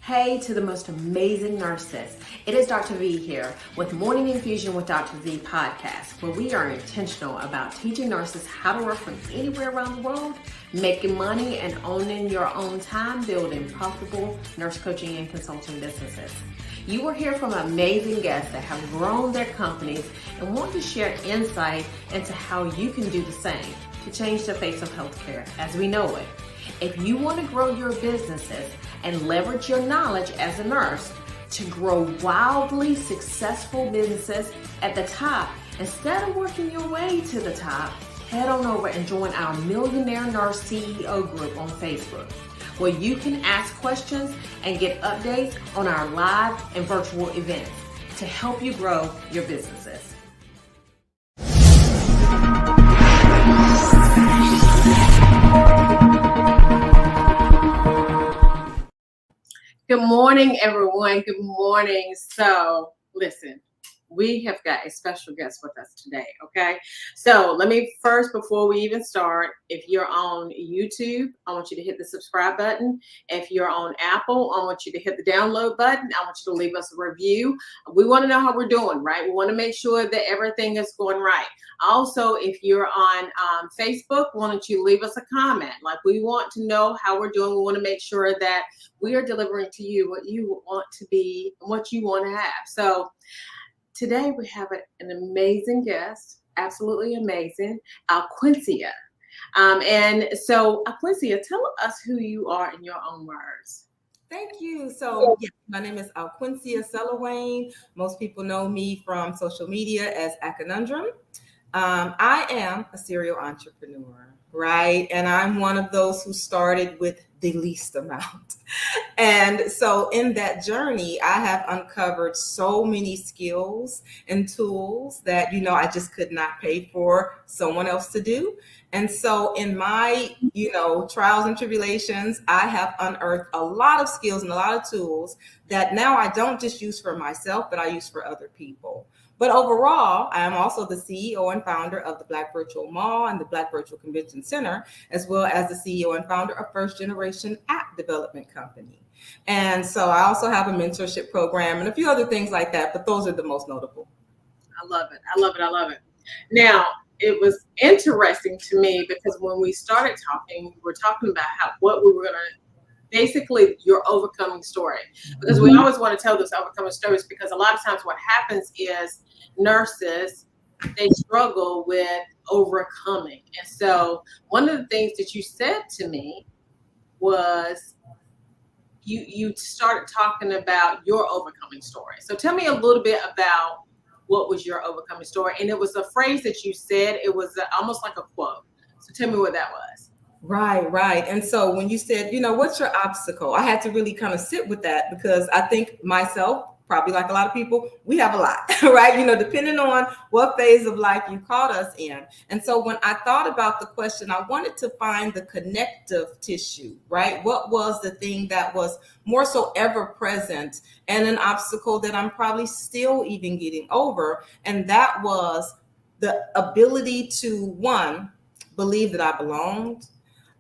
Hey to the most amazing nurses. It is Dr. V here with Morning Infusion with Dr. V podcast, where we are intentional about teaching nurses how to work from anywhere around the world, making money and owning your own time, building profitable nurse coaching and consulting businesses. You will hear from amazing guests that have grown their companies and want to share insight into how you can do the same to change the face of healthcare as we know it. If you want to grow your businesses and leverage your knowledge as a nurse to grow wildly successful businesses at the top, instead of working your way to the top, head on over and join our Millionaire Nurse CEO group on Facebook, where you can ask questions and get updates on our live and virtual events to help you grow your businesses. Good morning, everyone. Good morning. So, listen, we have got a special guest with us today, okay? So, let me first, before we even start, if you're on YouTube, I want you to hit the subscribe button. If you're on Apple, I want you to hit the download button. I want you to leave us a review. We want to know how we're doing, right? We want to make sure that everything is going right. Also, if you're on Facebook, why don't you leave us a comment? Like, we want to know how we're doing. We want to make sure that we are delivering to you what you want to be, what you want to have. So today we have an amazing guest, absolutely amazing, Alquincia. And so, Alquincia, tell us who you are in your own words. Thank you. So, yes, my name is Alquincia Selolwane. Most people know me from social media as A Conundrum. I am a serial entrepreneur, right? And I'm one of those who started with the least amount. And so in that journey, I have uncovered so many skills and tools that, I just could not pay for someone else to do. And so in my, trials and tribulations, I have unearthed a lot of skills and a lot of tools that now I don't just use for myself, but I use for other people. But overall, I am also the CEO and founder of the Black Virtual Mall and the Black Virtual Convention Center, as well as the CEO and founder of First Generation App Development Company. And so I also have a mentorship program and a few other things like that, but those are the most notable. I love it. I love it. I love it. Now, it was interesting to me because when we started talking, we were talking about what we were going to basically your overcoming story, because we always want to tell those overcoming stories, because a lot of times what happens is nurses, they struggle with overcoming. And so one of the things that you said to me was you started talking about your overcoming story. So tell me a little bit about what was your overcoming story. And it was a phrase that you said, it was almost like a quote. So tell me what that was. Right. And so when you said, what's your obstacle? I had to really kind of sit with that, because I think myself, probably like a lot of people, we have a lot, right? Depending on what phase of life you caught us in. And so when I thought about the question, I wanted to find the connective tissue, right? What was the thing that was more so ever present and an obstacle that I'm probably still even getting over? And that was the ability to, one, believe that I belonged,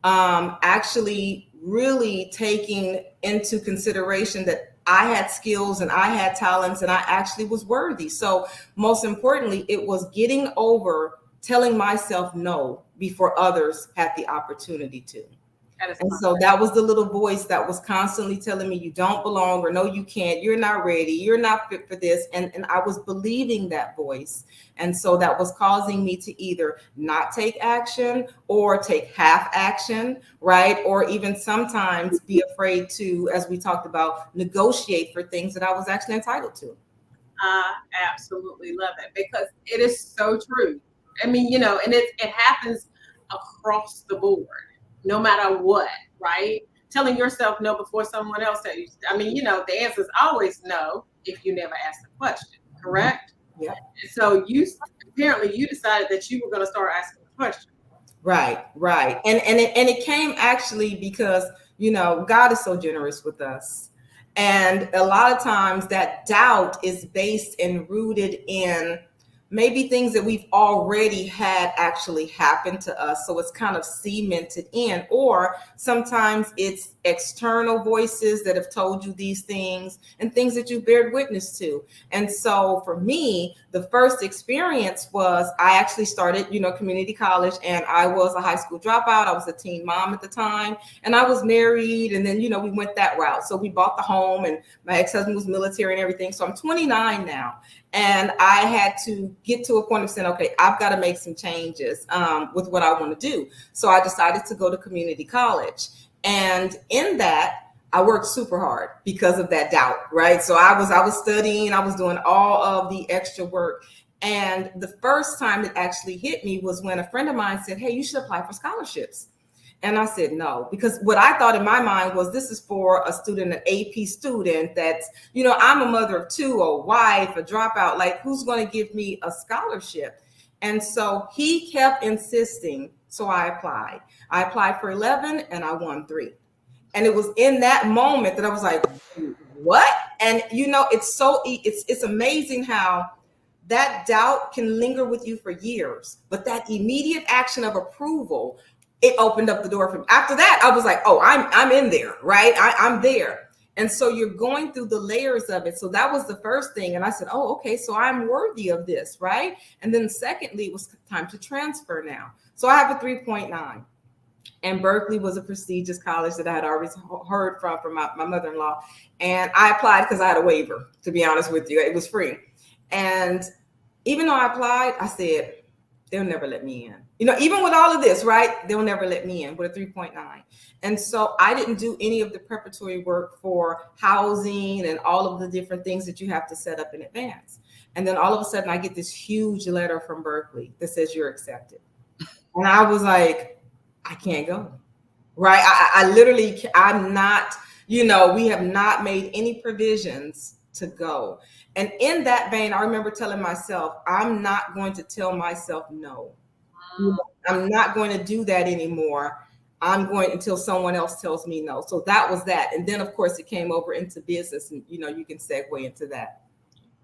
actually really taking into consideration that I had skills and I had talents and I actually was worthy. So most importantly, it was getting over telling myself no before others had the opportunity to. And so that was the little voice that was constantly telling me, you don't belong, or no, you can't, you're not ready, you're not fit for this. And I was believing that voice. And so that was causing me to either not take action or take half action, right? Or even sometimes be afraid to, as we talked about, negotiate for things that I was actually entitled to. I absolutely love it, because it is so true. I mean, and it happens across the board. No matter what, right? Telling yourself no before someone else tells you. I mean, the answer is always no if you never ask the question, correct? Yeah. So you decided that you were going to start asking the question. Right. And it came actually because, God is so generous with us. And a lot of times that doubt is based and rooted in maybe things that we've already had actually happen to us. So it's kind of cemented in, or sometimes it's external voices that have told you these things and things that you bared witness to. And so for me, the first experience was I actually started, community college, and I was a high school dropout. I was a teen mom at the time, and I was married. And then, we went that route. So we bought the home, and my ex-husband was military and everything. So I'm 29 now. And I had to get to a point of saying, okay, I've got to make some changes with what I want to do. So I decided to go to community college. And in that, I worked super hard because of that doubt, right? So I was studying, I was doing all of the extra work. And the first time it actually hit me was when a friend of mine said, hey, you should apply for scholarships. And I said, no, because what I thought in my mind was this is for a student, an AP student that's, I'm a mother of two, a wife, a dropout, like who's going to give me a scholarship? And so he kept insisting. So I applied. I applied for 11 and I won 3. And it was in that moment that I was like, what? And, it's amazing how that doubt can linger with you for years, but that immediate action of approval, it opened up the door for me. After that, I was like, oh, I'm in there, right? I'm there. And so you're going through the layers of it. So that was the first thing. And I said, oh, okay, so I'm worthy of this, right? And then secondly, it was time to transfer now. So I have a 3.9. And Berkeley was a prestigious college that I had always heard from my mother-in-law. And I applied because I had a waiver, to be honest with you. It was free. And even though I applied, I said, they'll never let me in. Even with all of this, right? They'll never let me in with a 3.9. And so I didn't do any of the preparatory work for housing and all of the different things that you have to set up in advance. And then all of a sudden I get this huge letter from Berkeley that says you're accepted. And I was like, I can't go, right? I literally, I'm not, we have not made any provisions to go. And in that vein, I remember telling myself, I'm not going to tell myself no. I'm not going to do that anymore. I'm going until someone else tells me no. So that was that. And then, of course, it came over into business, and, you can segue into that.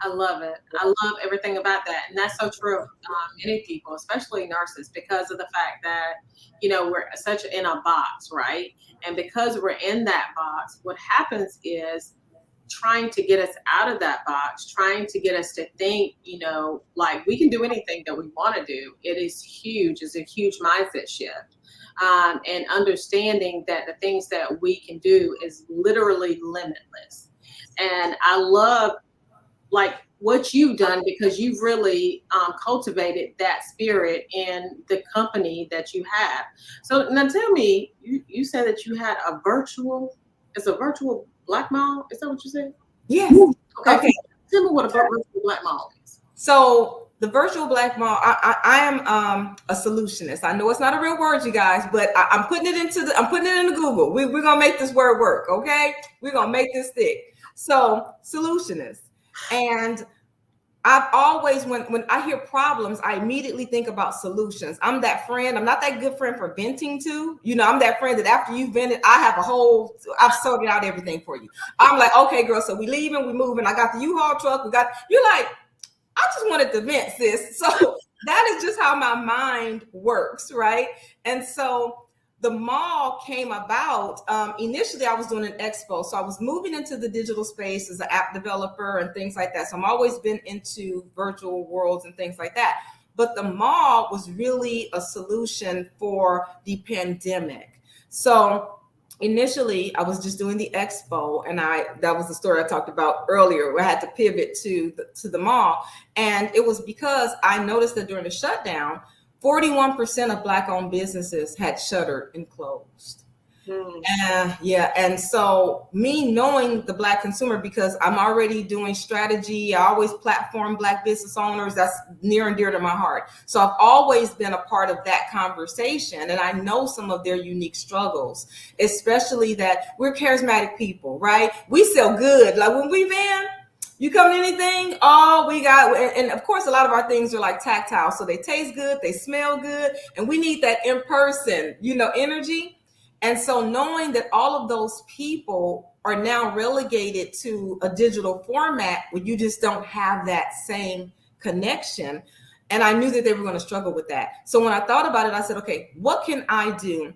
I love it. I love everything about that. And that's so true. Many people, especially nurses, because of the fact that, we're such in a box, right? And because we're in that box, what happens is trying to get us out of that box, trying to get us to think, like we can do anything that we want to do. It is huge. It's a huge mindset shift. And understanding that the things that we can do is literally limitless. And I love like what you've done, because you've really cultivated that spirit in the company that you have. So now tell me, you said that you had it's a virtual black mall. Is that what you said? Yes. Okay. Tell me what a virtual black mall is. So the virtual black mall, I am a solutionist. I know it's not a real word, you guys, but I'm putting it into Google. We're gonna make this word work, okay? We're gonna make this stick. So solutionist. And I've always, when I hear problems, I immediately think about solutions. I'm that friend. I'm not that good friend for venting to. I'm that friend that after you vented, I've sorted out everything for you. I'm like, okay, girl, so we leaving, we moving. I got the U-Haul truck. You're like, I just wanted to vent, sis. So that is just how my mind works, right? And so the mall came about. Initially, I was doing an expo. So I was moving into the digital space as an app developer and things like that. So I'm always been into virtual worlds and things like that. But the mall was really a solution for the pandemic. So initially, I was just doing the expo, and that was the story I talked about earlier, where I had to pivot to the mall. And it was because I noticed that during the shutdown, 41% of Black-owned businesses had shuttered and closed. And so me knowing the Black consumer, because I'm already doing strategy, I always platform Black business owners. That's near and dear to my heart. So I've always been a part of that conversation, and I know some of their unique struggles, especially that we're charismatic people, right? We sell good. Like when we've been, you come to anything, we got, and of course, a lot of our things are like tactile. So they taste good, they smell good, and we need that in-person, energy. And so knowing that all of those people are now relegated to a digital format where you just don't have that same connection. And I knew that they were going to struggle with that. So when I thought about it, I said, okay, what can I do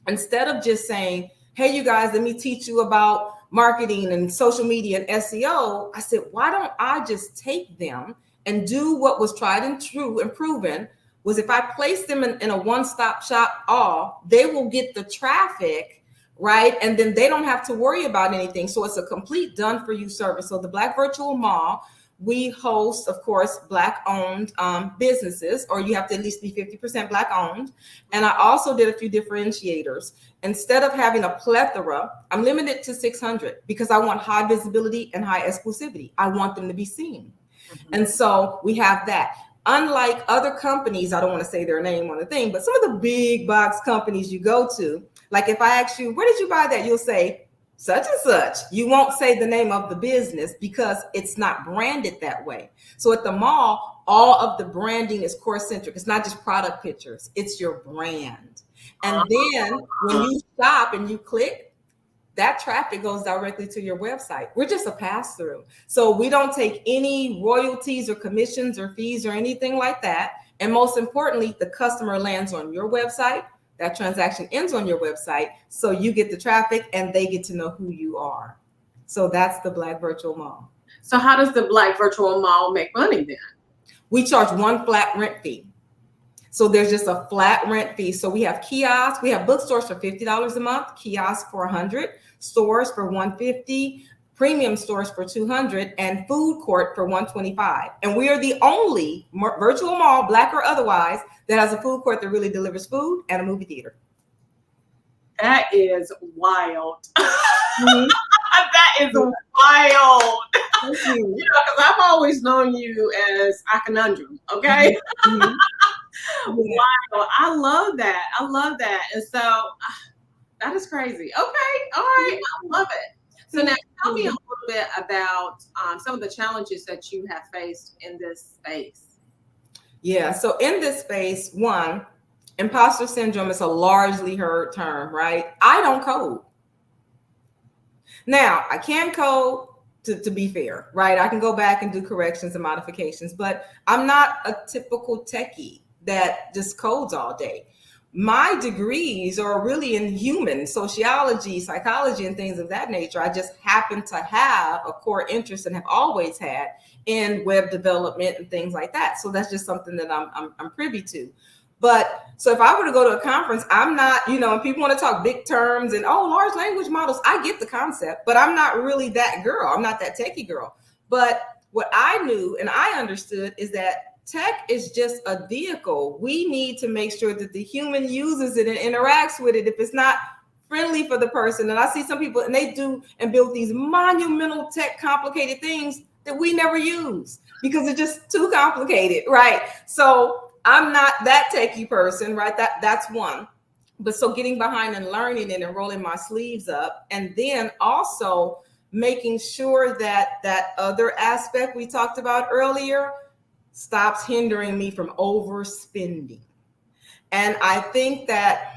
instead of just saying, hey, you guys, let me teach you about marketing and social media and SEO? I said, why don't I just take them and do what was tried and true and proven was if I place them in a one-stop shop, they will get the traffic, right? And then they don't have to worry about anything. So it's a complete done for you service. So the Black Virtual Mall, we host, of course, Black owned businesses, or you have to at least be 50% Black owned. And I also did a few differentiators. Instead of having a plethora, I'm limited to 600 because I want high visibility and high exclusivity. I want them to be seen. Mm-hmm. And so we have that. Unlike other companies, I don't want to say their name on the thing, but some of the big box companies you go to, like if I ask you, where did you buy that? You'll say, such and such. You won't say the name of the business because it's not branded that way. So at the mall, all of the branding is core centric. It's not just product pictures, it's your brand. And then when you shop and you click, that traffic goes directly to your website. We're just a pass through. So we don't take any royalties or commissions or fees or anything like that. And most importantly, the customer lands on your website. That transaction ends on your website. So you get the traffic and they get to know who you are. So that's the Black Virtual Mall. So how does the Black Virtual Mall make money then? We charge one flat rent fee. So there's just a flat rent fee. So we have kiosks, we have bookstores for $50 a month, kiosks for $100, stores for $150, premium stores for $200, and food court for $125. And we are the only virtual mall, Black or otherwise, that has a food court that really delivers food and a movie theater. That is wild. Mm-hmm. That is wild. You know, because I've always known you as a conundrum. Okay. Mm-hmm. Wow, I love that. I love that. And so that is crazy. Okay. All right. I love it. So now tell me a little bit about some of the challenges that you have faced in this space. Yeah. So in this space, one, imposter syndrome is a largely heard term, right? I don't code. Now, I can code to be fair, right? I can go back and do corrections and modifications, but I'm not a typical techie that just codes all day. My degrees are really in human sociology, psychology, and things of that nature. I just happen to have a core interest and have always had in web development and things like that. So that's just something that I'm privy to. But so if I were to go to a conference, I'm not, you know, and people want to talk big terms and, large language models, I get the concept, but I'm not really that girl. I'm not that techie girl. But what I knew and I understood is that tech is just a vehicle. We need to make sure that the human uses it and interacts with it. If it's not friendly for the person, and I see some people and they do and build these monumental tech complicated things that we never use because it's just too complicated, right? So I'm not that techie person, right? That's one. But so getting behind and learning it and rolling my sleeves up, and then also making sure that that other aspect we talked about earlier stops hindering me from overspending. And I think that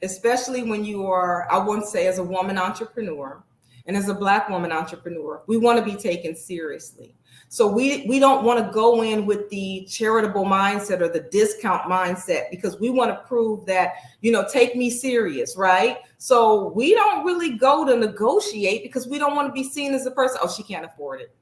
especially when you are, I won't say as a woman entrepreneur and as a Black woman entrepreneur, we want to be taken seriously. So we don't want to go in with the charitable mindset or the discount mindset because we want to prove that, you know, take me serious, right? So we don't really go to negotiate because we don't want to be seen as a person, she can't afford it.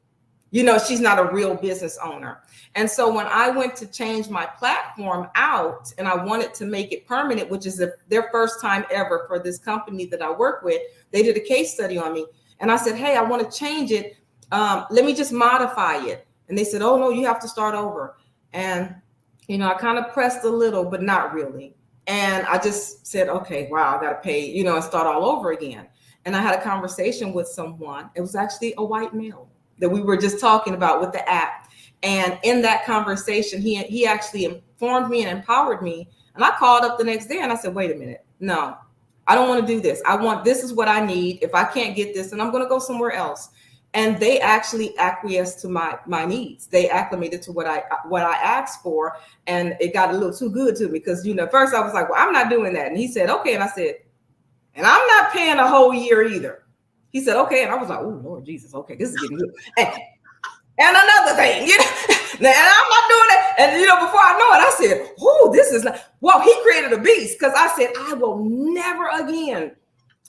You know, she's not a real business owner. And so when I went to change my platform out and I wanted to make it permanent, which is their first time ever for this company that I work with, they did a case study on me. And I said, hey, I want to change it. Let me just modify it. And they said, oh, no, you have to start over. And, you know, I kind of pressed a little, but not really. And I just said, okay, wow, I got to pay, you know, and start all over again. And I had a conversation with someone. It was actually a white male that we were just talking about with the app. And in that conversation, he actually informed me and empowered me. And I called up the next day and I said, wait a minute, no, I don't want to do this. This is what I need. If I can't get this, then I'm going to go somewhere else. And they actually acquiesced to my needs. They acclimated to what I asked for. And it got a little too good to me because, you know, first I was like, well, I'm not doing that. And he said, okay. And I said, and I'm not paying a whole year either. He said, okay. And I was like, oh, Lord Jesus. Okay, this is getting good. and another thing, you know, and I'm not doing that. And you know, before I know it, I said, "Oh, this is not." Well, he created a beast because I said, "I will never again."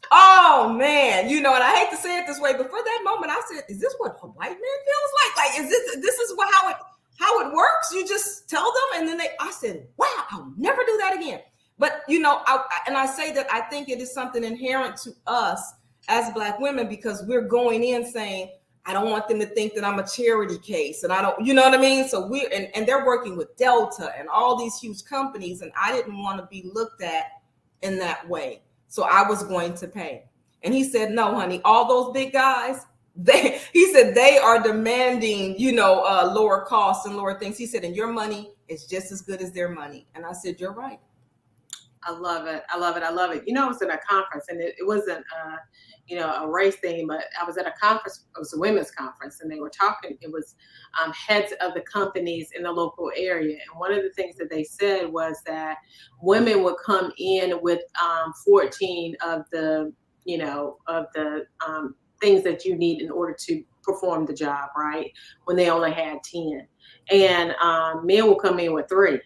Oh man, you know, and I hate to say it this way, but for that moment, I said, "Is this what a white man feels like? Like, is this is what how it works? You just tell them, and then I said, wow, I'll never do that again." But you know, I say that I think it is something inherent to us as Black women because we're going in saying, I don't want them to think that I'm a charity case, and I don't, you know what I mean? So and they're working with Delta and all these huge companies, and I didn't want to be looked at in that way. So I was going to pay. And he said, no, honey, all those big guys, he said they are demanding, you know, lower costs and lower things. He said, and your money is just as good as their money. And I said, you're right. I love it. I love it. I love it. You know, I was at a conference and it wasn't, you know, a race thing, but I was at a conference. It was a women's conference and they were talking. It was heads of the companies in the local area. And one of the things that they said was that women would come in with 14 of the, you know, of the things that you need in order to perform the job, right? When they only had 10. And men will come in with 3.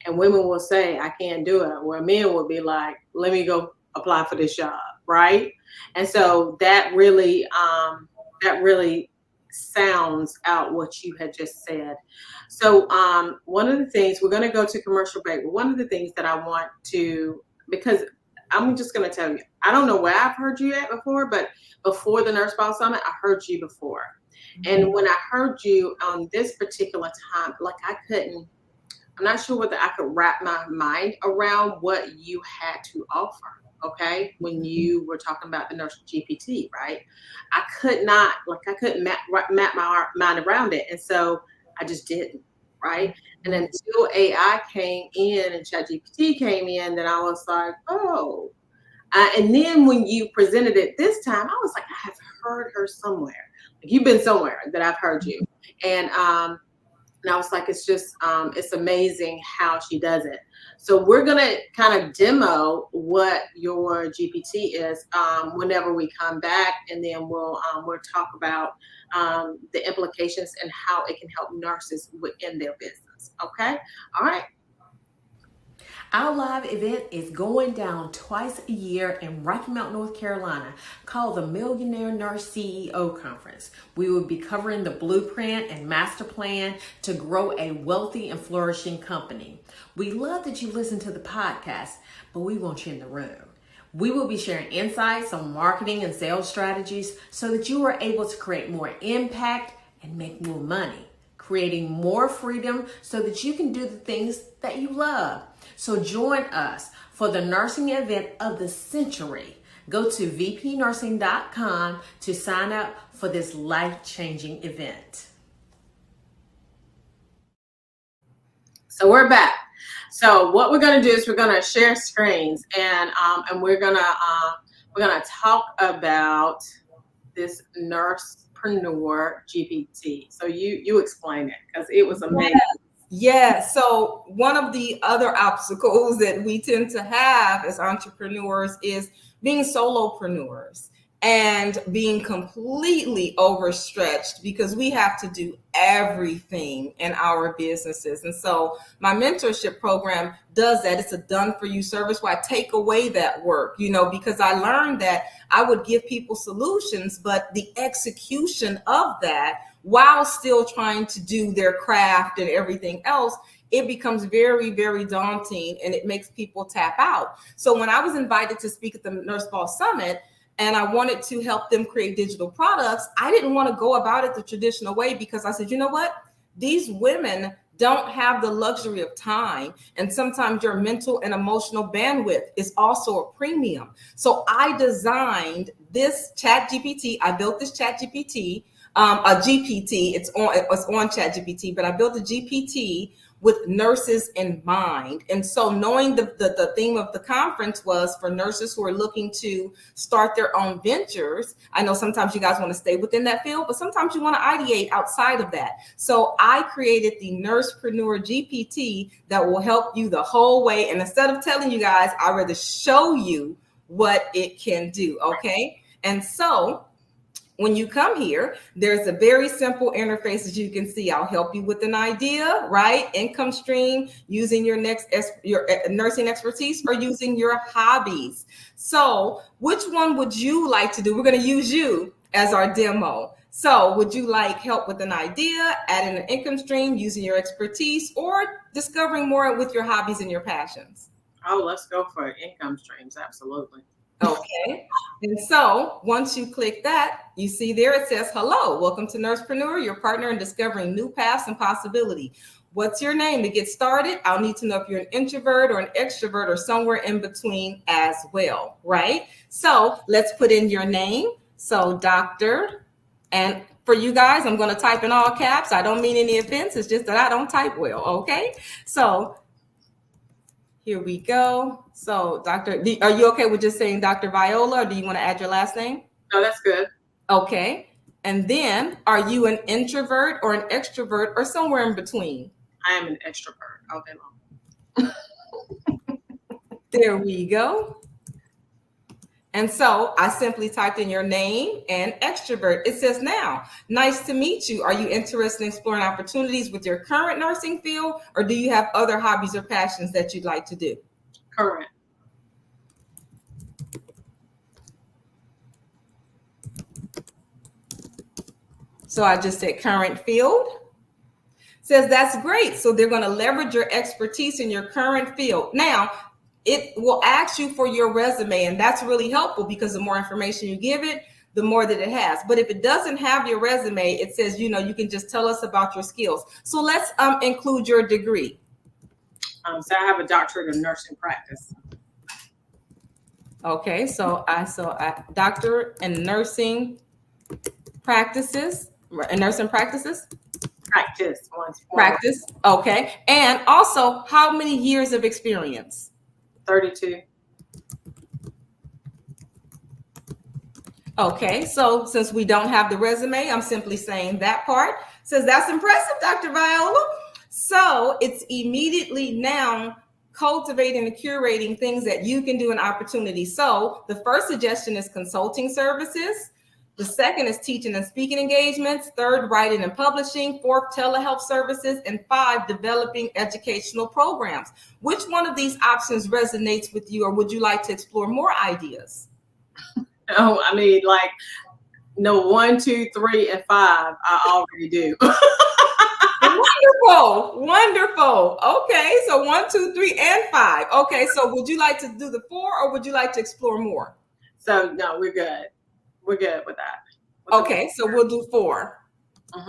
And women will say, I can't do it. Where men will be like, let me go apply for this job, right? And so that really sounds out what you had just said. So one of the things, we're going to go to commercial break, but one of the things that I want to, because I'm just going to tell you, I don't know where I've heard you at before, but before the Nurse Ball Summit, I heard you before. And when I heard you on this particular time, like I'm not sure whether I could wrap my mind around what you had to offer. Okay. When you were talking about the nurse GPT, right? I couldn't map my mind around it. And so I just didn't. Right. And until AI came in and ChatGPT came in, then I was like, oh. And then when you presented it this time, I was like, I have heard her somewhere. Like, you've been somewhere that I've heard you. And I was like, it's just, it's amazing how she does it. So we're going to kind of demo what your GPT is whenever we come back. And then we'll talk about the implications and how it can help nurses within their business. Okay. All right. Our live event is going down twice a year in Rocky Mount, North Carolina, called the Millionaire Nurse CEO Conference. We will be covering the blueprint and master plan to grow a wealthy and flourishing company. We love that you listen to the podcast, but we want you in the room. We will be sharing insights on marketing and sales strategies so that you are able to create more impact and make more money, creating more freedom so that you can do the things that you love. So join us for the nursing event of the century. Go to vpnursing.com to sign up for this life-changing event. So we're back. So what we're going to do is we're going to share screens and we're going to talk about this nursepreneur GPT. So you explain it because it was amazing. Yeah. So one of the other obstacles that we tend to have as entrepreneurs is being solopreneurs and being completely overstretched because we have to do everything in our businesses. And so my mentorship program does that. It's a done for you service where I take away that work, you know, because I learned that I would give people solutions, but the execution of that while still trying to do their craft and everything else, it becomes very, very daunting and it makes people tap out. So when I was invited to speak at the Nurse Ball Summit and I wanted to help them create digital products, I didn't want to go about it the traditional way because I said, you know what? These women don't have the luxury of time. And sometimes your mental and emotional bandwidth is also a premium. So I designed this Chat GPT. I built this Chat GPT. A GPT, it's on ChatGPT, but I built a GPT with nurses in mind. And so knowing the theme of the conference was for nurses who are looking to start their own ventures. I know sometimes you guys want to stay within that field, but sometimes you want to ideate outside of that. So I created the Nursepreneur GPT that will help you the whole way. And instead of telling you guys, I'd rather show you what it can do. Okay. And so When you come here, there's a very simple interface as you can see. I'll help you with an idea, right? Income stream, using your nursing expertise, or using your hobbies. So which one would you like to do? We're going to use you as our demo. So would you like help with an idea, adding an income stream, using your expertise, or discovering more with your hobbies and your passions? Oh, let's go for income streams. Absolutely. Okay. And so once you click that, you see there it says, hello, welcome to Nursepreneur, your partner in discovering new paths and possibility. What's your name? To get started, I'll need to know if you're an introvert or an extrovert or somewhere in between as well, right? So let's put in your name. So Dr. And for you guys, I'm going to type in all caps. I don't mean any offense. It's just that I don't type well, okay? So here we go. So, Doctor, are you okay with just saying Dr. Viola, or do you want to add your last name? No, that's good. Okay. And then, are you an introvert or an extrovert or somewhere in between? I am an extrovert all day long. There we go. And so I simply typed in your name and extrovert. It says, now, nice to meet you. Are you interested in exploring opportunities with your current nursing field, or do you have other hobbies or passions that you'd like to do? Current. So I just said current field. Says that's great. So they're going to leverage your expertise in your current field. Now, it will ask you for your resume, and that's really helpful because the more information you give it, the more that it has. But if it doesn't have your resume, it says, you can just tell us about your skills. So let's include your degree. So I have a doctorate in nursing practice. Okay, so I doctor in nursing practices. Practice. Okay. And also, how many years of experience? 32. Okay, so since we don't have the resume, I'm simply saying that part. Says that's impressive, Dr. Viola. So it's immediately now cultivating and curating things that you can do in opportunities. So the first suggestion is consulting services. The second is teaching and speaking engagements. Third, writing and publishing. Fourth, telehealth services. And 5, developing educational programs. Which one of these options resonates with you, or would you like to explore more ideas? No, I mean, 1, 2, 3, and 5, I already do. Wonderful. Okay, so 1, 2, 3, and 5. Okay, so would you like to do the 4, or would you like to explore more? So no, we're good. We're good with that. Okay, so we'll do 4.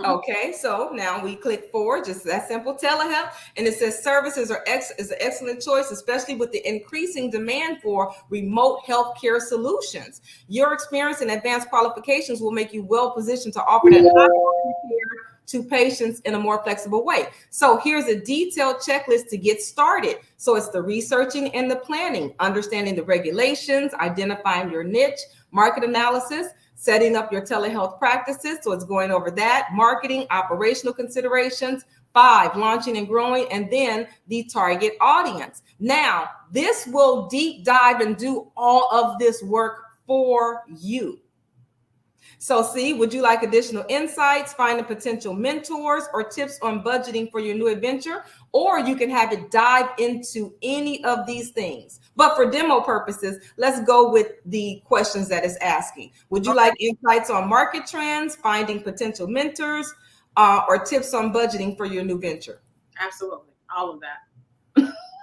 Okay, so now we click 4, just that simple, telehealth, and it says services is an excellent choice, especially with the increasing demand for remote healthcare solutions. Your experience and advanced qualifications will make you well positioned to offer that care to patients in a more flexible way. So here's a detailed checklist to get started. So it's the researching and the planning, understanding the regulations, identifying your niche, market analysis, setting up your telehealth practices. So it's going over that, marketing, operational considerations. 5, launching and growing, and then the target audience. Now, this will deep dive and do all of this work for you. So see, would you like additional insights, finding potential mentors, or tips on budgeting for your new adventure? Or you can have it dive into any of these things. But for demo purposes, let's go with the questions that it's asking. Would you like insights on market trends, finding potential mentors, or tips on budgeting for your new venture? Absolutely. All of that.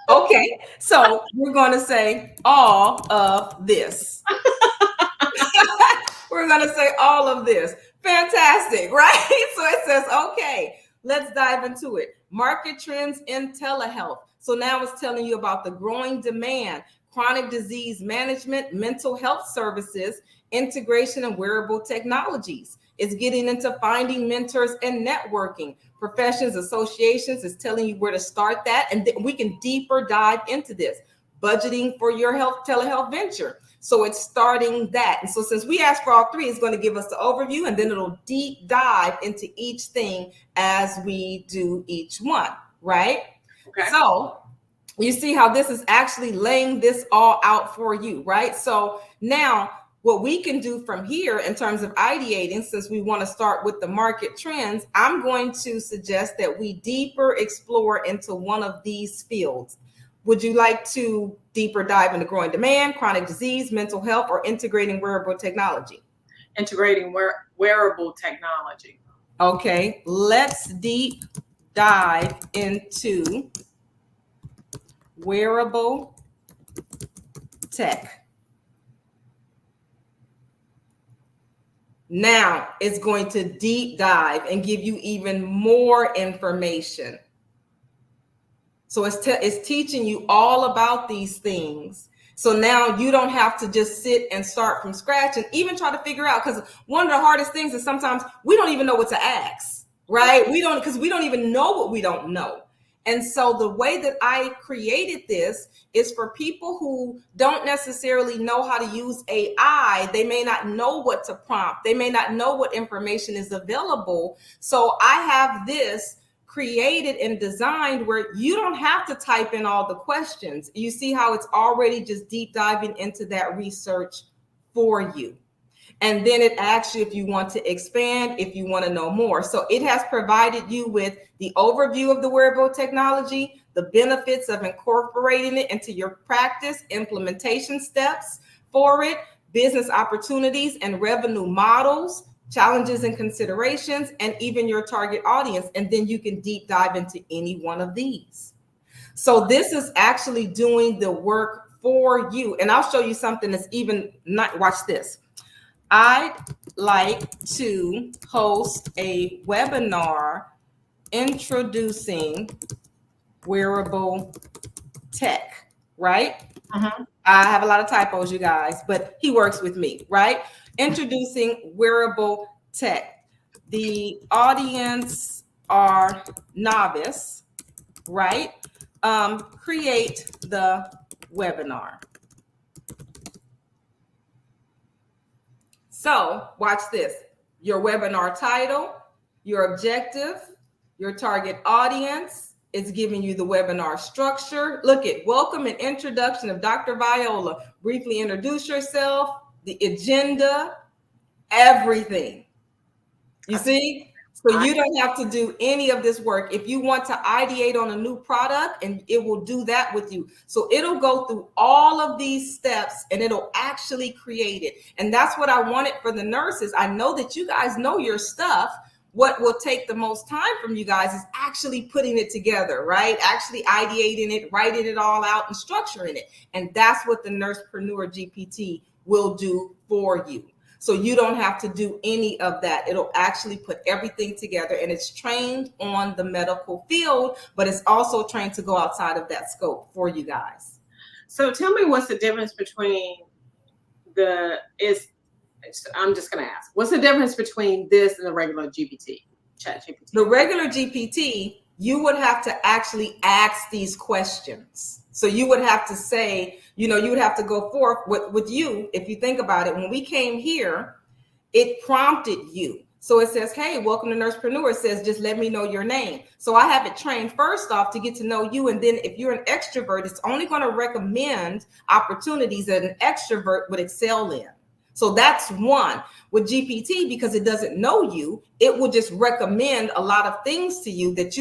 Okay, so we're going to say all of this. We're going to say all of this. Fantastic, right? So it says, okay, let's dive into it. Market trends in telehealth. So now it's telling you about the growing demand, chronic disease management, mental health services, integration and wearable technologies. It's getting into finding mentors and networking. Professions, associations is telling you where to start that. And we can deeper dive into this. Budgeting for your telehealth venture. So it's starting that. And so since we asked for all 3, it's going to give us the overview, and then it'll deep dive into each thing as we do each one, right? Okay. So you see how this is actually laying this all out for you, right? So now what we can do from here in terms of ideating, since we want to start with the market trends, I'm going to suggest that we deeper explore into one of these fields. Would you like to deeper dive into growing demand, chronic disease, mental health, or integrating wearable technology? Integrating wearable technology. Okay, let's deep dive into wearable tech. Now it's going to deep dive and give you even more information. So it's teaching you all about these things. So now you don't have to just sit and start from scratch and even try to figure out, because one of the hardest things is sometimes we don't even know what to ask, right? Because we don't even know what we don't know. And so the way that I created this is for people who don't necessarily know how to use AI. They may not know what to prompt. They may not know what information is available. So I have this created and designed where you don't have to type in all the questions. You see how it's already just deep diving into that research for you. And then it asks you if you want to expand, if you want to know more. So it has provided you with the overview of the wearable technology, the benefits of incorporating it into your practice, implementation steps for it, business opportunities and revenue models, challenges and considerations, and even your target audience. And then you can deep dive into any one of these. So this is actually doing the work for you. And I'll show you something that's even not, watch this. I'd like to host a webinar introducing wearable tech, right? Mm-hmm. I have a lot of typos, you guys, but he works with me, right? Introducing wearable tech. The audience are novice, right? Create the webinar. So watch this. Your webinar title, your objective, your target audience. It's giving you the webinar structure. Look at welcome and introduction of Dr. Viola. Briefly introduce yourself, the agenda, everything. You see? So you don't have to do any of this work. If you want to ideate on a new product, and it will do that with you. So it'll go through all of these steps and it'll actually create it. And that's what I wanted for the nurses. I know that you guys know your stuff. What will take the most time from you guys is actually putting it together, right? Actually ideating it, writing it all out and structuring it. And that's what the Nursepreneur GPT will do for you. So you don't have to do any of that. It'll actually put everything together, and it's trained on the medical field, but it's also trained to go outside of that scope for you guys. So tell me what's the difference between I'm just going to ask, what's the difference between this and the regular GPT, chat GPT? The regular GPT, you would have to actually ask these questions. So you would have to say, you would have to go forth with you. If you think about it, when we came here, it prompted you. So it says, hey, welcome to Nursepreneur. It says, just let me know your name. So I have it trained first off to get to know you. And then if you're an extrovert, it's only going to recommend opportunities that an extrovert would excel in. So that's one. With GPT, because it doesn't know you, it will just recommend a lot of things to you that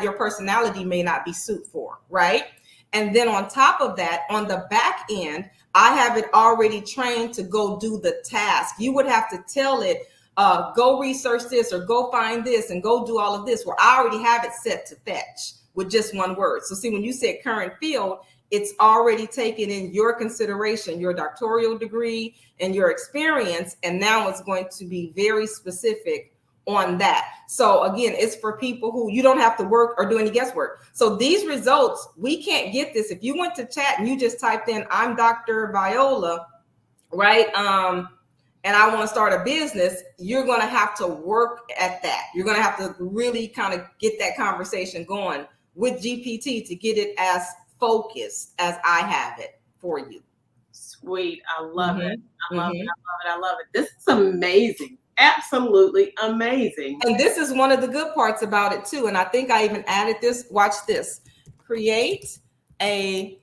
your personality may not be suited for, right? And then on top of that, on the back end, I have it already trained to go do the task. You would have to tell it, go research this or go find this and go do all of this, where I already have it set to fetch with just one word. So see, when you said current field, it's already taken in your consideration, your doctoral degree and your experience. And now it's going to be very specific on that. So again, it's for people who you don't have to work or do any guesswork. So these results, we can't get this. If you went to chat and you just typed in, I'm Dr. Viola, right? And I want to start a business, you're going to have to work at that. You're going to have to really kind of get that conversation going with GPT to get it as focused as I have it for you. Sweet. I love it. I love Mm-hmm. it. I love it. This is amazing. Absolutely amazing. And this is one of the good parts about it too. And I think I even added this. Watch this. Create a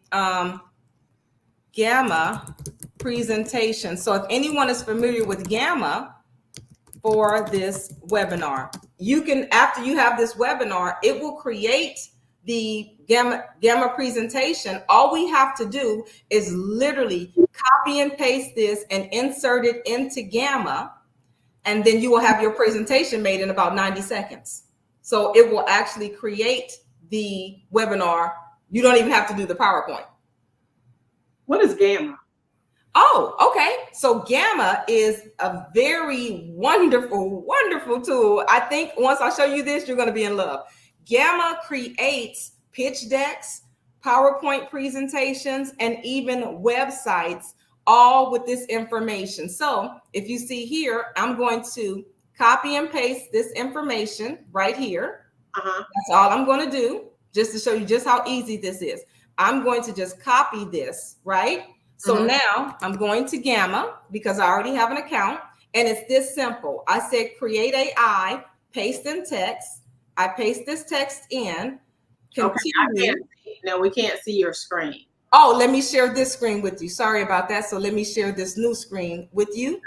gamma presentation. So if anyone is familiar with Gamma for this webinar, you can, after you have this webinar, it will create the Gamma presentation. All we have to do is literally copy and paste this and insert it into Gamma, and then you will have your presentation made in about 90 seconds. So it will actually create the webinar. You don't even have to do the PowerPoint. What is Gamma? Oh, okay. So Gamma is a very wonderful, wonderful tool. I think once I show you this, you're going to be in love. Gamma creates pitch decks, PowerPoint presentations, and even websites, all with this information. So if you see here, I'm going to copy and paste this information right here. That's all I'm going to do, just to show you just how easy this is. I'm going to just copy this, right? So now I'm going to Gamma because I already have an account, and it's this simple. I said create AI, paste in text. I paste this text in. Continue. Okay, I can't see. No, we can't see your screen. Oh, let me share this screen with you. Sorry about that. So let me share this new screen with you.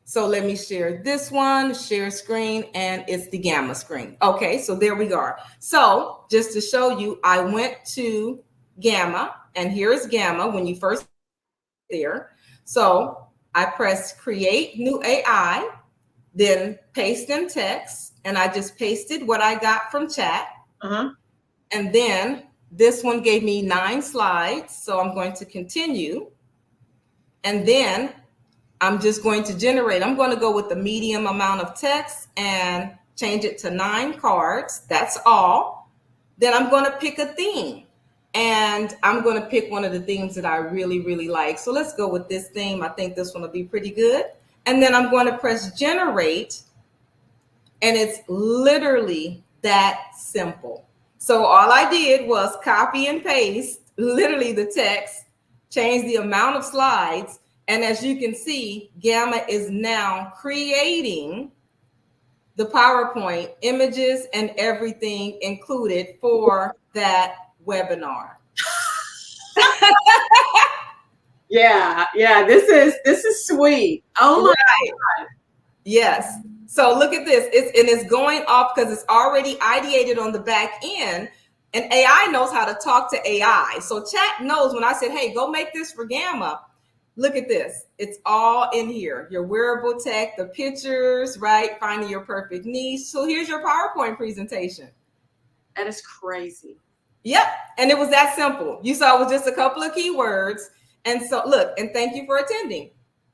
So let me share this one, share screen, and it's the Gamma screen. Okay, so there we are. So just to show you, I went to Gamma, and here's Gamma when you first there. So I press create new AI, then paste in text, and I just pasted what I got from chat. And then this one gave me 9 slides. So I'm going to continue. And then I'm just going to generate. I'm going to go with the medium amount of text and change it to 9 cards. That's all. Then I'm going to pick a theme. And I'm going to pick one of the themes that I really, really like. So let's go with this theme. I think this one will be pretty good. And then I'm going to press generate. And it's literally that simple. So all I did was copy and paste literally the text, change the amount of slides. And as you can see, Gamma is now creating the PowerPoint images and everything included for that webinar. Yeah, this is sweet. Oh my God. Yes. So look at this. It's going off because it's already ideated on the back end, and AI knows how to talk to AI. So chat knows when I said, hey, go make this for Gamma. Look at this. It's all in here. Your wearable tech, the pictures, right? Finding your perfect niche. So here's your PowerPoint presentation. That is crazy. Yep. And it was that simple. You saw it was just a couple of keywords. And so look, and thank you for attending.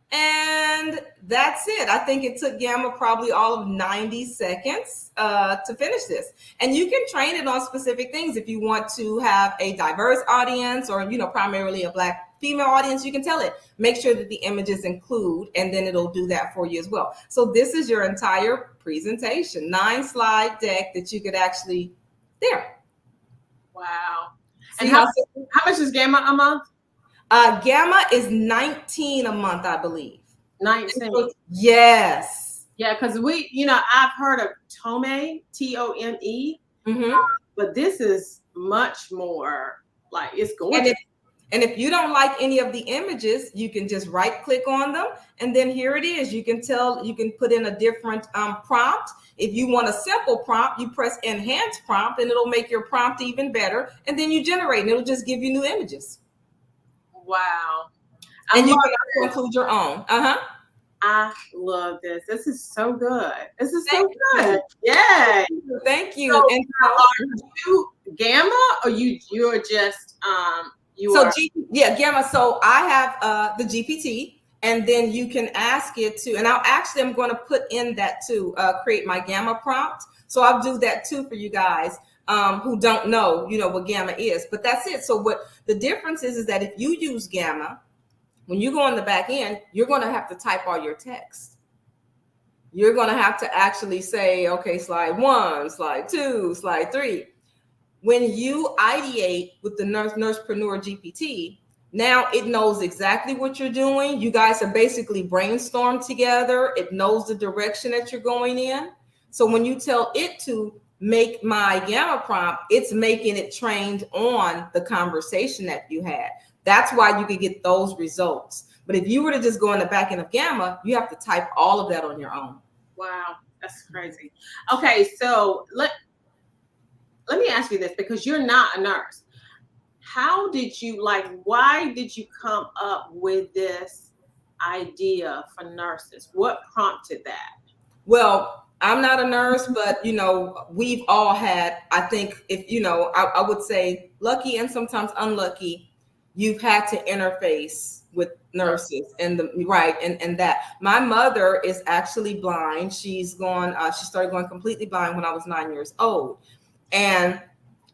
And that's it. I think it took Gamma probably all of 90 seconds to finish this. And you can train it on specific things. If you want to have a diverse audience or, primarily a Black female audience, you can tell it, make sure that the images include, and then it'll do that for you as well. So this is your entire presentation, 9-slide deck that you could actually, there. Wow. See and how much is Gamma a month? Gamma is $19 a month, I believe. 19. Yes. Yeah, because I've heard of Tome, Tome, but this is much more like it's gorgeous. And if you don't like any of the images, you can just right click on them. And then here it is. You can put in a different prompt. If you want a simple prompt, you press enhance prompt and it'll make your prompt even better. And then you generate and it'll just give you new images. Wow. And you can also include your own. I love this. This is so good. This is so good. Yay. Thank you. So, and are you Gamma or you're just Gamma. So I have the GPT, and then you can ask it to, and I'm going to put in that to create my Gamma prompt. So I'll do that too for you guys who don't know, what Gamma is, but that's it. So what the difference is that if you use Gamma, when you go on the back end, you're going to have to type all your text. You're going to have to actually say, okay, slide 1, slide 2, slide 3. When you ideate with the Nursepreneur GPT, now it knows exactly what you're doing. You guys are basically brainstormed together. It knows the direction that you're going in. So when you tell it to make my Gamma prompt, it's making it trained on the conversation that you had. That's why you could get those results. But if you were to just go in the back end of Gamma, you have to type all of that on your own. Wow, that's crazy. Okay, so let me ask you this, because you're not a nurse. How did you, why did you come up with this idea for nurses? What prompted that? Well, I'm not a nurse, but we've all had, I think, if I would say lucky and sometimes unlucky, you've had to interface with nurses and that. My mother is actually blind. She started going completely blind when I was 9 years old. And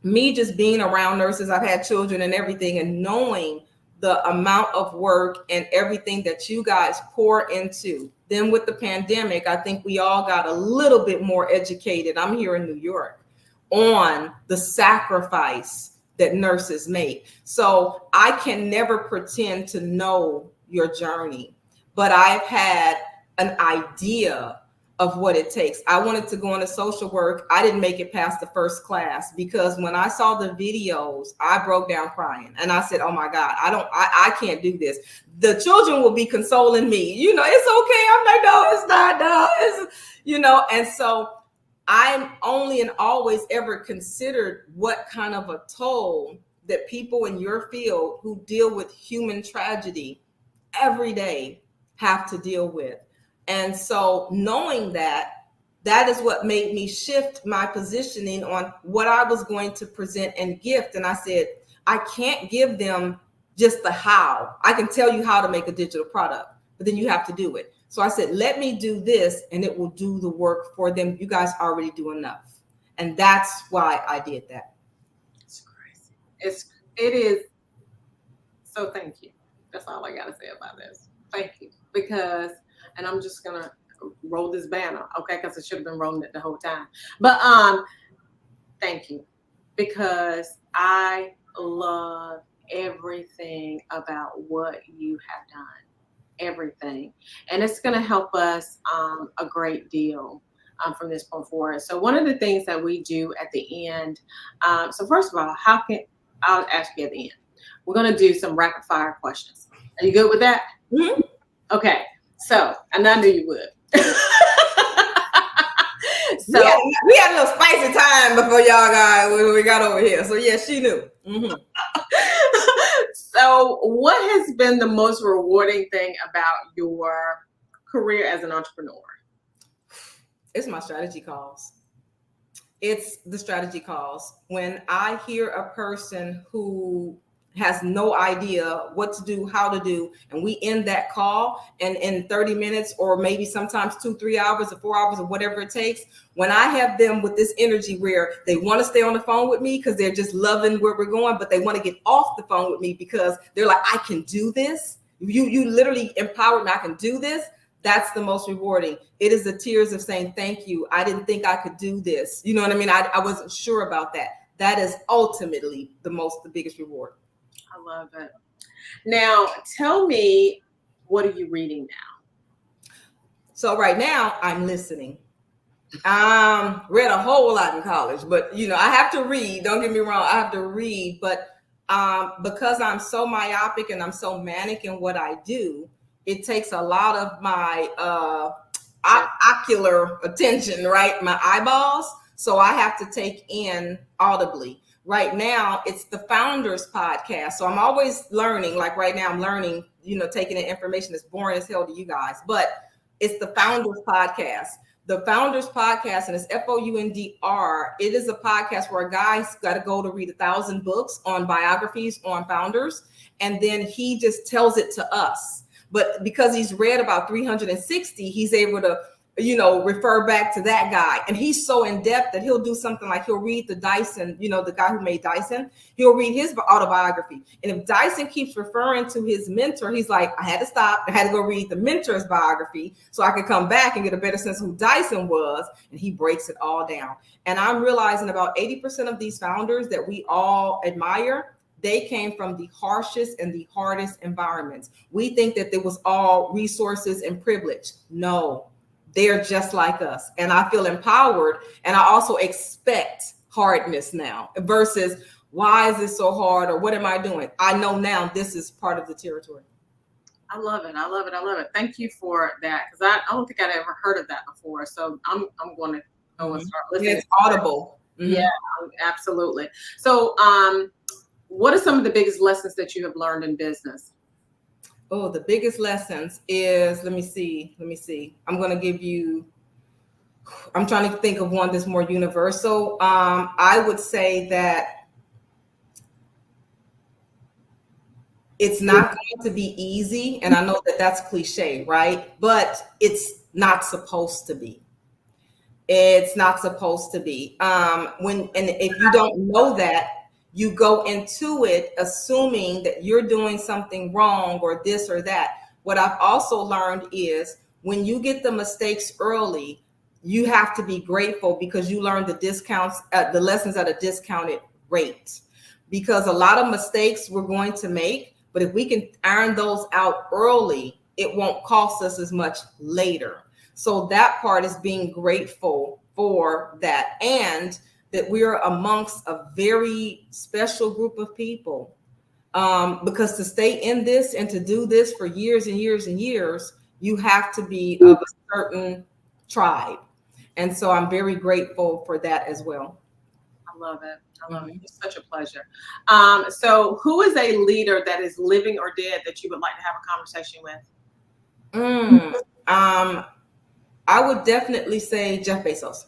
me just being around nurses, I've had children and everything, and knowing the amount of work and everything that you guys pour into. Then with the pandemic, I think we all got a little bit more educated. I'm here in New York on the sacrifice that nurses make. So I can never pretend to know your journey, but I've had an idea of what it takes. I wanted to go into social work. I didn't make it past the first class because when I saw the videos, I broke down crying and I said, oh my God, I can't do this. The children will be consoling me. It's okay. I'm like, no, it's not. No, and so I'm only and always ever considered what kind of a toll that people in your field who deal with human tragedy every day have to deal with. And so knowing that is what made me shift my positioning on what I was going to present and gift. And I said, I can't give them just the how. I can tell you how to make a digital product, but then you have to do it. So I said, let me do this and it will do the work for them. You guys already do enough. And that's why I did that. It's crazy. It is. So thank you. That's all I got to say about this. Thank you. Because, and I'm just going to roll this banner, okay? Because I should have been rolling it the whole time. But thank you. Because I love everything about what you have done. Everything. And it's going to help us a great deal from this point forward. So one of the things that we do at the end, so first of all, I'll ask you at the end. We're going to do some rapid fire questions. Are you good with that? Mm-hmm. Okay. So, and I knew you would. So we had a little spicy time before y'all when we got over here. So yeah, she knew. Mm-hmm. So what has been the most rewarding thing about your career as an entrepreneur? It's my strategy calls. It's the strategy calls. When I hear a person who has no idea what to do, how to do, and we end that call and in 30 minutes or maybe sometimes 2-3 hours or 4 hours or whatever it takes, when I have them with this energy where they want to stay on the phone with me because they're just loving where we're going, but they want to get off the phone with me because they're like, I can do this. You literally empowered me. I can do this. That's the most rewarding. It is the tears of saying, thank you. I didn't think I could do this. You know what I mean? I wasn't sure about that. That is ultimately the biggest reward. I love it. Now, tell me, what are you reading now? So right now, I'm listening. Read a whole lot in college, but I have to read. Don't get me wrong, I have to read, but because I'm so myopic and I'm so manic in what I do, it takes a lot of my ocular attention, right? My eyeballs. So I have to take in audibly. Right now, it's the Founders Podcast. So I'm always learning. Like right now, I'm learning, taking in information that's boring as hell to you guys. But it's the Founders Podcast. The Founders Podcast, and it's FOUNDR. It is a podcast where a guy's got to go to read 1,000 books on biographies on founders. And then he just tells it to us. But because he's read about 360, he's able to refer back to that guy. And he's so in depth that he'll do something like he'll read the Dyson, the guy who made Dyson, he'll read his autobiography. And if Dyson keeps referring to his mentor, he's like, I had to stop. I had to go read the mentor's biography so I could come back and get a better sense of who Dyson was. And he breaks it all down. And I'm realizing about 80% of these founders that we all admire, they came from the harshest and the hardest environments. We think that it was all resources and privilege. No. They're just like us. And I feel empowered. And I also expect hardness now versus why is this so hard or what am I doing? I know now this is part of the territory. I love it. I love it. I love it. Thank you for that. Because I don't think I'd ever heard of that before. So I'm going to go and start listening. It's audible. Yeah, absolutely. So what are some of the biggest lessons that you have learned in business? Oh, the biggest lessons is, let me see. I'm going to give you, I'm trying to think of one that's more universal. I would say that it's not going to be easy. And I know that that's cliche, right? But it's not supposed to be. It's not supposed to be. If you don't know that, you go into it assuming that you're doing something wrong or this or that. What I've also learned is when you get the mistakes early, you have to be grateful because you learn the discounts, the lessons at a discounted rate. Because a lot of mistakes we're going to make, but if we can iron those out early, it won't cost us as much later. So that part is being grateful for that, and that we are amongst a very special group of people. Because to stay in this and to do this for years and years and years, you have to be of a certain tribe. And so I'm very grateful for that as well. I love it. I love it. It's such a pleasure. So who is a leader that is living or dead that you would like to have a conversation with? I would definitely say Jeff Bezos.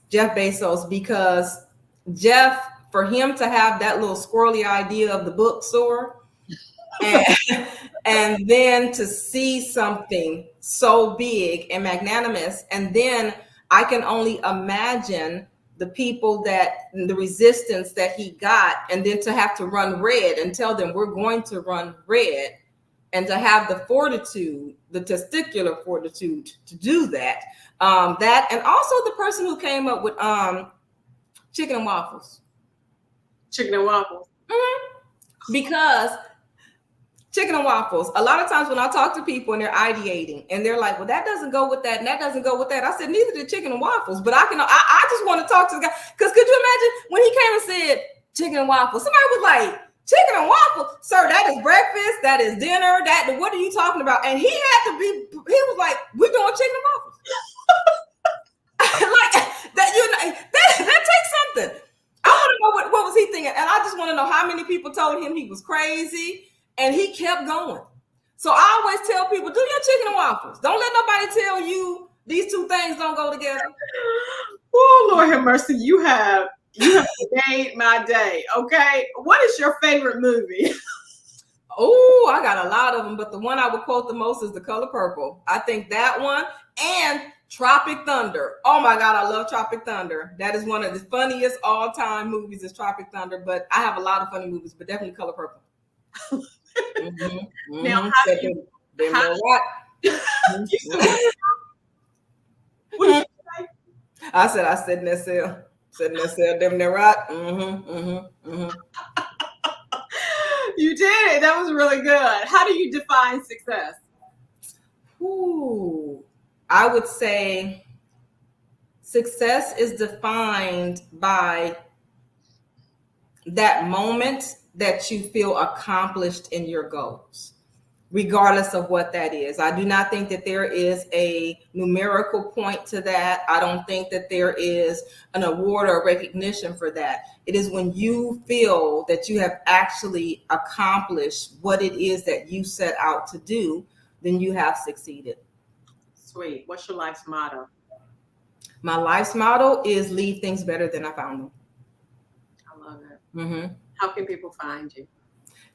Jeff Bezos, because Jeff, for him to have that little squirrely idea of the bookstore and then to see something so big and magnanimous, and then I can only imagine the people the resistance that he got, and then to have to run red and tell them we're going to run red, and to have the fortitude, the testicular fortitude to do that. That, and also the person who came up with chicken and waffles. Chicken and waffles. Because chicken and waffles, a lot of times when I talk to people and they're ideating and they're like, well, that doesn't go with that and that doesn't go with that. I said, neither did chicken and waffles, but I just want to talk to the guy. Because could you imagine when he came and said chicken and waffles, somebody was like, chicken and waffles, sir, that is breakfast, that is dinner, what are you talking about? And he was like, we're doing chicken and waffles. Like that takes something. I want to know what was he thinking, and I just want to know how many people told him he was crazy, and he kept going. So I always tell people, do your chicken and waffles. Don't let nobody tell you these two things don't go together. Oh, Lord have mercy. You have made my day. Okay, what is your favorite movie? Oh, I got a lot of them, but the one I would quote the most is The Color Purple. I think that one, and Tropic Thunder. Oh my God, I love Tropic Thunder. That is one of the funniest all-time movies is Tropic Thunder, but I have a lot of funny movies, but definitely Color Purple. Now, how do you what did you say? I said in that cell. Them there right. You did it. That was really good. How do you define success? Ooh, I would say success is defined by that moment that you feel accomplished in your goals, regardless of what that is. I do not think that there is a numerical point to that. I don't think that there is an award or recognition for that. It is when you feel that you have actually accomplished what it is that you set out to do, then you have succeeded. Sweet. What's your life's motto? My life's motto is leave things better than I found them. I love it. How can people find you?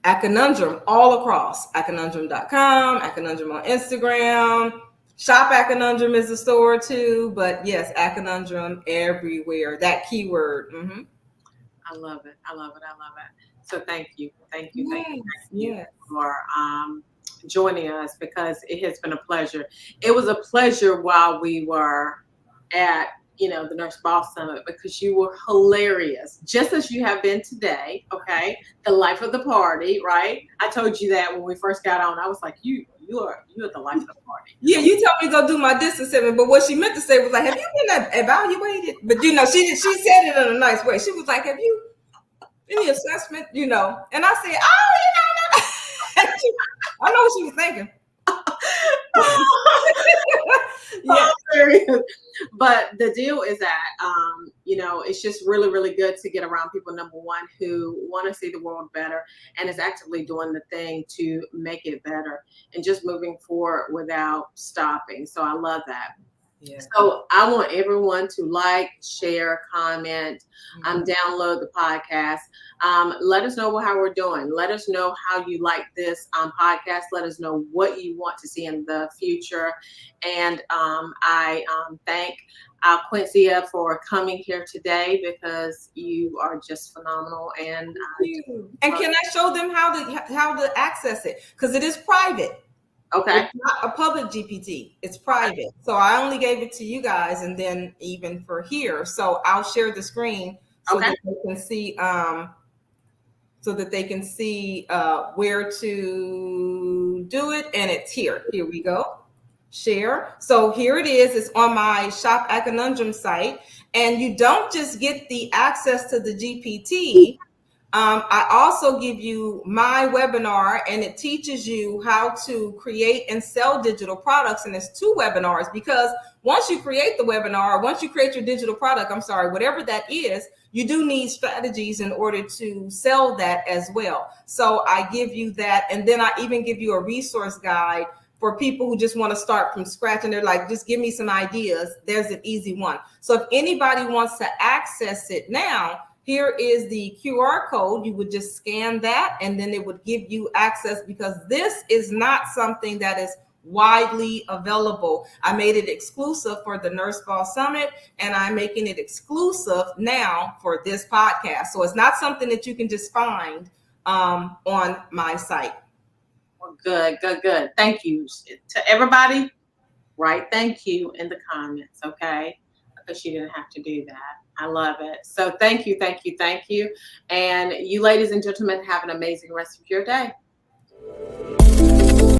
At Conundrum, all across. At Conundrum.com, at Conundrum on Instagram. Shop at Conundrum is the store too. But yes, at Conundrum everywhere. That keyword. I love it. I love it. I love it. So thank you. Thank you for joining us, because it has been a pleasure. It was a pleasure while we were at the Nurse Boss Summit, because you were hilarious, just as you have been today. Okay, the life of the party, right? I told you that when we first got on. I was like, you are the life of the party. Yeah, you told me go do my distance assessment. But what she meant to say was like, have you been evaluated? But she said it in a nice way. She was like, have you any assessment? And I said, oh, I know what she was thinking. Yeah, serious. But the deal is that it's just really, really good to get around people, number one, who want to see the world better and is actively doing the thing to make it better and just moving forward without stopping. So I love that. Yeah. So I want everyone to like, share, comment, download the podcast. Let us know how we're doing. Let us know how you like this podcast. Let us know what you want to see in the future. And I thank Alquincia for coming here today because you are just phenomenal. And can I show them how to access it? Because it is private. Okay. It's not a public GPT. It's private. So I only gave it to you guys, and then even for here. So I'll share the screen so that they can see where to do it. And it's here. Here we go. Share. So here it is. It's on my Shop at Conundrum site. And you don't just get the access to the GPT. I also give you my webinar, and it teaches you how to create and sell digital products. And it's 2 webinars, because once you create the webinar, once you create your digital product, whatever that is, you do need strategies in order to sell that as well. So I give you that. And then I even give you a resource guide for people who just want to start from scratch and they're like, just give me some ideas. There's an easy one. So if anybody wants to access it now, here is the QR code. You would just scan that and then it would give you access, because this is not something that is widely available. I made it exclusive for the Nurse Ball Summit, and I'm making it exclusive now for this podcast. So it's not something that you can just find on my site. Well, good. Thank you to everybody. Write thank you in the comments, okay? Because you didn't have to do that. I love it. So thank you. And you ladies and gentlemen, have an amazing rest of your day.